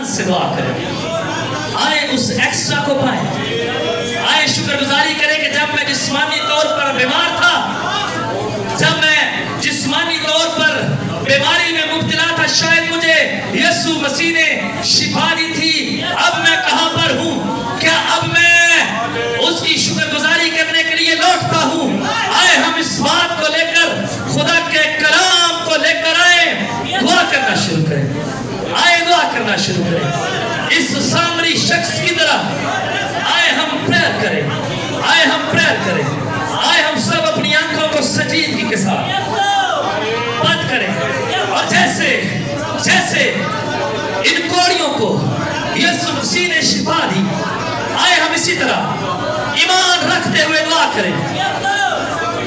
اطمینان سے دعا کریں. آئے اس ایکسٹرا کو پائیں. آئے شکر گزاری کریں کہ جب میں جسمانی طور پر بیمار تھا، جب میں جسمانی طور پر بیماری میں مبتلا تھا، شاید مجھے یسوع مسیح نے شفا دی تھی. اب میں کہاں پر ہوں؟ کیا اب میں اس کی شکر گزاری کرنے کے لیے لوٹتا ہوں؟ آئے ہم اس بات کو لے کر خدا کے کلام کو لے کر آئے دعا کرنا شروع کریں. آئے دعا کرنا شروع کریں اس سامری شخص کی طرح. آئے ہم پریئر کریں. آئے ہم پریئر کریں. آئے ہم سب اپنی آنکھوں کو سنجیدگی کے ساتھ بند کریں. اور جیسے ان کوڑیوں کو یسوع مسیح نے شفا دی، آئے ہم اسی طرح ایمان رکھتے ہوئے دعا کریں.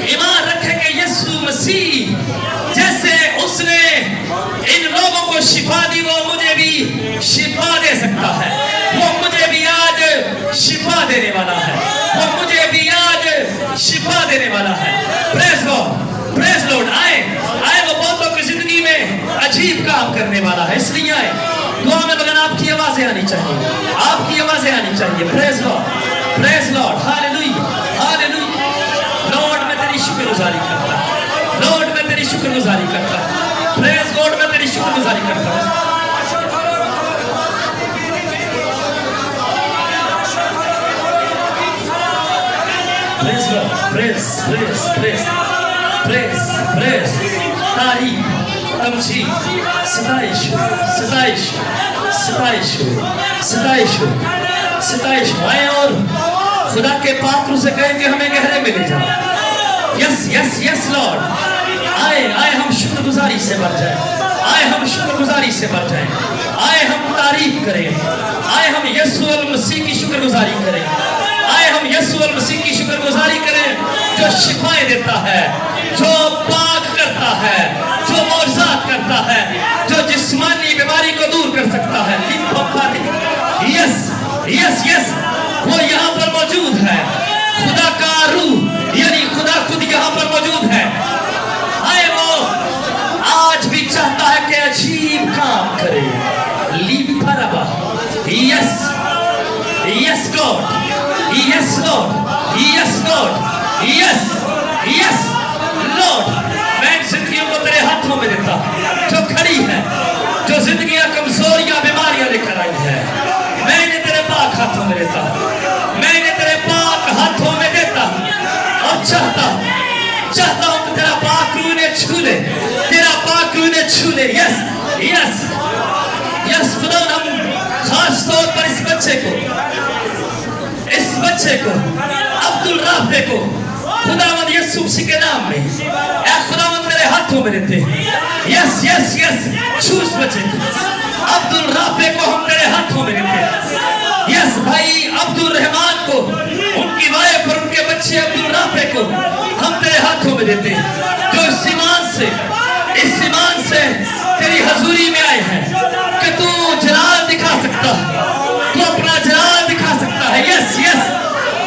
ایمان رکھیں کہ یسوع مسیح جیسے اس نے ان لوگوں کو شفا دی، وہ مجھے بھی شفا دے سکتا ہے. وہ مجھے بھی آج شفا دینے والا ہے. وہ مجھے بھی آج شفا دینے والا ہے. پریز گاڈ، پریز لارڈ. آئے وہ بہتوں کی زندگی میں عجیب کام کرنے والا ہے. اس لیے آئے دعا میں بغیر آپ کی آوازیں آنی چاہیے. آپ کی آوازیں آنی چاہیے. پریز گاڈ، پریز لارڈ. ہاللیلویہ، ہاللیلویہ. لارڈ میں تیری شکر گزاری کرتا ہوں. لارڈ میں تیری شکر گزاری کرتا ہوں. پریز گاڈ میں تیری شکر گزاری کرتا ہوں. پریز گاڈ، پریز پریز پریز پریز پریز. تعریف، تمجید، ستائش، ستائش، ستائش، ستائش، ستائش. آئے اور خدا کے پاک روح سے کہیں کہ ہمیں گہرے میں لے جائیں. یس یس یس لارڈ. آئے ہم شکر گزاری سے بھر جائیں. آئے ہم شکر گزاری سے بھر جائیں. آئے ہم تعریف کریں. آئے ہم یسوع المسیح کی شکر گزاری کریں. آئے ہم یسوع المسیح کی شکر گزاری کریں جو شفائیں دیتا ہے، جو پاک کرتا ہے، جو معجزات کرتا ہے، جو جسمانی بیماری کو دور کر سکتا ہے. یس یس یس. وہ یہاں پر موجود ہے. خدا کا روح یعنی خدا خود یہاں پر موجود ہے. آئے وہ آج بھی چاہتا ہے کہ عجیب کام کرے. لیپرابا. یس یس گاڈ. یس لارڈ. یس گاڈ. یس یس لارڈ. میں زندگیوں کو تیرے ہاتھوں میں دیتا ہوں جو کھڑی ہے، جو زندگیاں کمزوریاں بیماریاں لے کر آئی ہے. میں نے تیرے پاک ہاتھوں میں دیتا ہوں. میں نے تیرے پاک ہاتھوں میں دیتا ہوں. اور چاہتا ہوں کہ تیرا پاک روح نے چھو لے. تیرا پاک روح نے چھو لے. یس یس یس. خدا ہم خاص طور پر اس بچے کو عبدالرافع کو خداوند یسوع مسیح کے نام میں اے خداوند تیرے ہاتھوں میں دیتے ہیں. یس یس یس. چھو اس بچے کو عبدالرافع کو ہم تیرے ہاتھوں میں دیتے ہیں. یس بھائی عبدالرحمان کو، ان کی وائف اور ان کے بچے عبدالرافع کو ہم تیرے ہاتھوں میں دیتے ہیں جو اس ایمان سے تیری حضوری میں آئے ہیں کہ تو جلال دکھا سکتا ہے. تو اپنا جلال دکھا سکتا ہے. یس یس.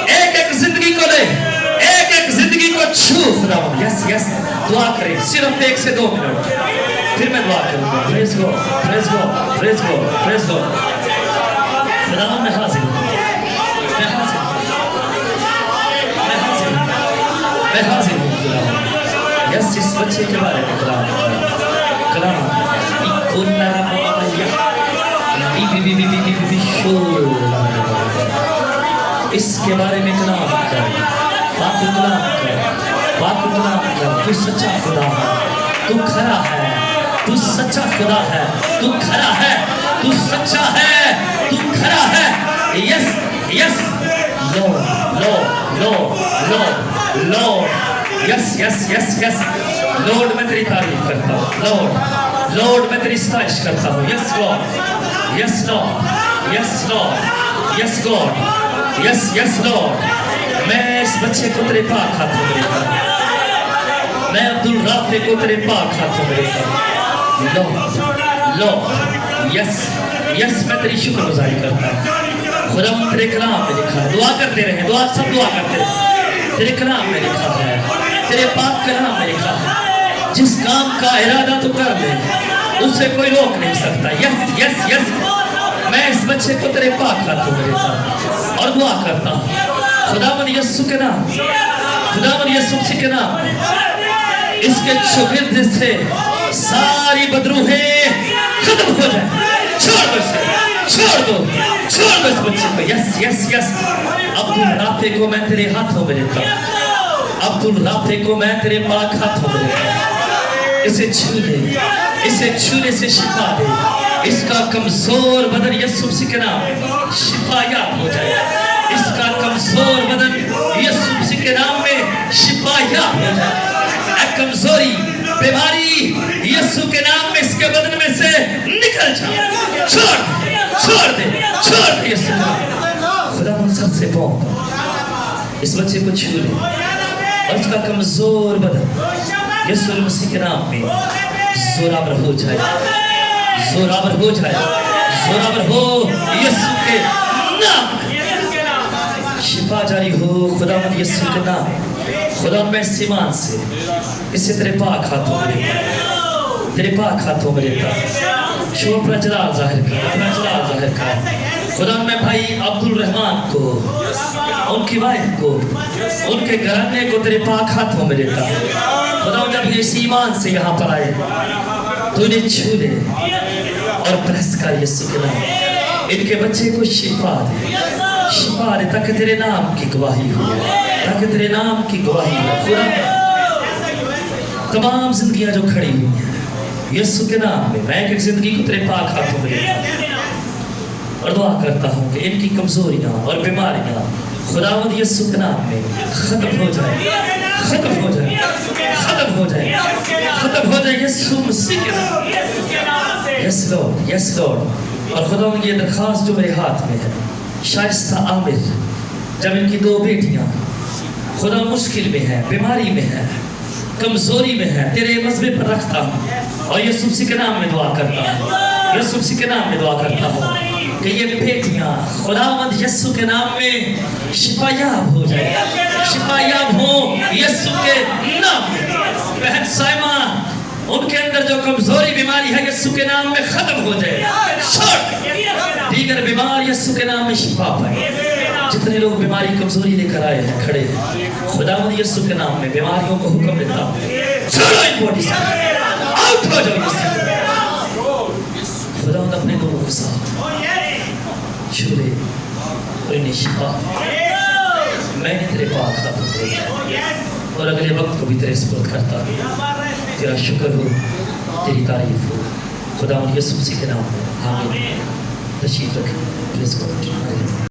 ایک زندگی کو لے، ایک زندگی کو چھو خداوند. یس یس. دعا کریں صرف 1 سے 2 منٹ، پھر میں دعا کروں گا. پریز گاڈ، پریز گاڈ، پریز گاڈ، پریز گاڈ. خداوند میں حاضر ہوں. میں حاضر ہوں خداوند. یس اس بچے کے بارے میں کلام اس کے بارے میں کلام کر. پاک کلام کر. پاک کلام کر. تو سچا خدا ہے. تو کھرا ہے. تو سچا خدا ہے. تو کھرا ہے. تو سچا ہے. تو کھرا ہے. Yes yes. Lord Lord Lord Lord Lord. Yes yes yes yes. Lord میں تیری تعریف کرتا ہوں. لارڈ لارڈ میں تیری ستائش کرتا ہوں. یس گاڈ. یس لارڈ. یس لارڈ. یس گاڈ. یس یس لارڈ. میں اس بچے کو تیرے پاک ہاتھوں میں دیتا ہوں. میں عبدالرافع کو تیرے پاک ہاتھوں میں دیتا ہوں. Lord Lord. Yes yes. میں تیری شکر گزاری کرتا ہوں. خدا تیرے کلام میں لکھا ہے. دعا کرتے رہے. دعا سب دعا کرتے رہے. تیرے کلام میں لکھا ہے. تیرے پاک کلام میں لکھا ہے جس کام کا ارادہ تو کر دے اسے کوئی روک نہیں سکتا. یس یس یس. بچے کو تیرے پاک ہاتھوں میں دیتا ہوں اور دعا کرتا ہوں خداوند یسوع کے نام خداوند یسوع کے نام اس کے شاگرد سے ساری بدروہیں ختم ہو جائیں. چھوڑ دو اسے, چھوڑ دو اس بچے کو. یس یس یس. عبدالرافع کو میں تیرے ہاتھوں میں دیتا ہوں, عبدالرافع کو میں تیرے پاک ہاتھوں میں دیتا ہوں. اسے چھو دے, اسے چھونے سے شفا دے. اس کا کمزور بدن یسوع مسیح کے نام میں شفا یاب ہو جائے. اس کا کمزور بدن یسوع مسیح کے نام میں شفا یاب ہو جائے. اے کمزوری بیماری یسوع کے نام میں اس کے بدن میں سے نکل جائے. چھوڑ دے یسوع کے نام. خدا ان سب سے پاؤں اس بچے کو چھو لے اور اس کا کمزور بدن یسوع مسیح کے نام میں زورآور ہو جائے, زورآور ہو جائے, زورآور ہو یسوع کے نام. شفا جاری ہو خداوند یسوع کے نام. خدا میں سیمان سے اسے تیرے پاک ہاتھوں میں لیتا, تیرے پاک ہاتھوں میں لیتا. شو اپنا جلال ظاہر کر, اپنا جلال ظاہر کر. خدا میں بھائی عبدالرحمان کو, ان کی وائف کو, ان کے گھرانے کو تیرے پاک ہاتھوں میں لیتا. خدا جب یہ ایمان سے یہاں پر آئے تو انہیں چھو لے اور پرس کر یسوع کے نام. ان کے بچے کو شفا دے, شفا دے تاکہ تیرے نام کی گواہی ہو, تاکہ تیرے نام کی گواہی ہو. خدا تمام زندگیاں جو کھڑی ہوئی ہیں یسوع کے نام میں ایک زندگی کو تیرے پاک ہاتھوں میں لیتا ہوں اور دعا کرتا ہوں کہ ان کی کمزوریاں اور بیماریاں خداوند یسوع کے نام میں ختم ہو جائے, ختم ہو جائے, ختم ہو جائے, ختم ہو جائے یسوع مسیح کے نام. یس لارڈ, یس لارڈ. اور خداوند یہ درخواست جو میرے ہاتھ میں ہے, شائستہ عامر جب ان کی 2 بیٹیاں خدا مشکل میں ہے, بیماری میں ہے, کمزوری میں ہے, تیرے مذہب پر رکھتا ہوں اور یسوع مسیح کے نام میں دعا کرتا ہوں, یسوع مسیح کے نام میں دعا کرتا ہوں کہ یہ بیٹیاں خداوند یسوع کے نام میں شفا یاب ہو جائے, شفا یاب ہو یسوع کے نام میں. بہن سائمہ ان کے اندر جو کمزوری بیماری ہے یسوع کے نام میں ختم ہو جائے. چھوڑ دیگر بیمار یسوع کے نام میں شفا پائے. جتنے لوگ بیماری کمزوری لے کر آئے ہیں کھڑے ہیں خداوند یسوع کے نام میں بیماریوں کو حکم دیتا ہوں, چھوڑو ان باڈی سے, آؤٹ ہو جاؤ یسوع کے نام. خداوند اپنے لوگوں کے ساتھ چھو لے اور انہیں شفا. میں نے تیرے پاک ہاتھوں میں دیا اور اگلے وقت کو بھی تیرے سپرد کرتا ہوں. تیرا شکر ہو, تیری تعریف ہو خداوند یسوع مسیح کے نام میں. آمین. تشریف رکھیں. Please go.